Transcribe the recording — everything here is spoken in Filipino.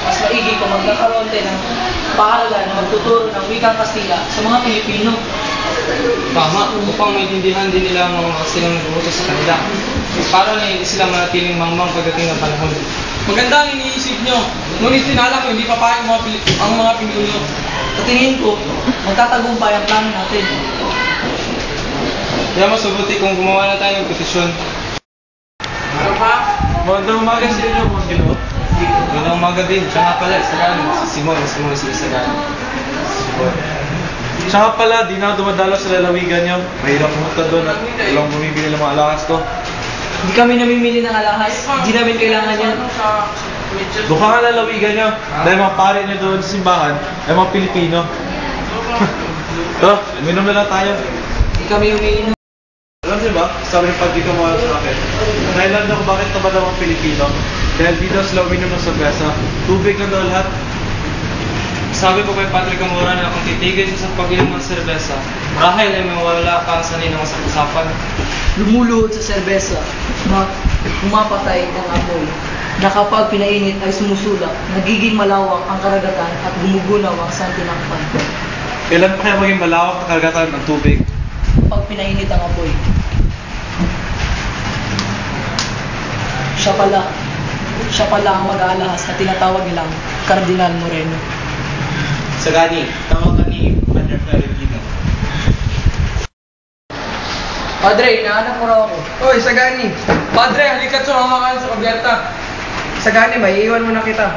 Mas maigi kung magkakaroon tayo ng paaralan na magtuturo ng wikang Kastila sa mga Pilipino. Tama, upang maintindihan din nila ang mga silang nag-uutos sa kanila. Para na hindi sila manatiling mangmang pagdating ng panahon. Maganda ang iniisip nyo. Ngunit sinala ko, hindi papayag ang mga Pilipino. Sa tingin ko, magtatagumpay ang plano natin. Kaya mas mabuti kung gumawa na tayo ng petisyon. Ano pa? Magandang umaga sa inyo, mga Ginoo. Magandang umaga din. Siya nga pala, Isagani. Si Simon si Isagani. Siya nga pala, di na dumadalo sa lalawigan niyo. Mahirap pumunta doon at walang bumibili ng mga alahas ko. Hindi kami namimili ng alahas. Hindi namin kailangan yan. Doon ka nga lalawigan niyo. Dahil mga pare niyo doon sa simbahan ay mga Pilipino. Tara, uminom na lang tayo. Hindi kami umiinom. Alam niyo ba, sabi ng pagdito mo sa akin, Thailand ako bakit na ba daw ang Pilipino? Dahil dito sila uminom ng cerveza. Tubig lang daw lahat. Sabi ko kay Patrick Camora na kung titigil siya sa pag-inom ng serbesa, marahil ay mawala pa ang sanay ng usapan. Lumuluhod sa serbesa na pumapatay ang apoy, na kapag pinainit ay sumusulak, nagiging malawak ang karagatan at gumugunaw ang santinakpan. Kailan pa kaya maging malawak ang karagatan ng tubig? Pag pinainit ang apoy. Siya pala ang mag-aalahas na tinatawag nilang Kardinal Moreno. Sagani, tawag ka ni Padre Florentino. Padre, hinahanap mo raw ako. Oy, Sagani. Padre, halika't sumama ka sa kabyerta. Sagani, may iwan mo na kita.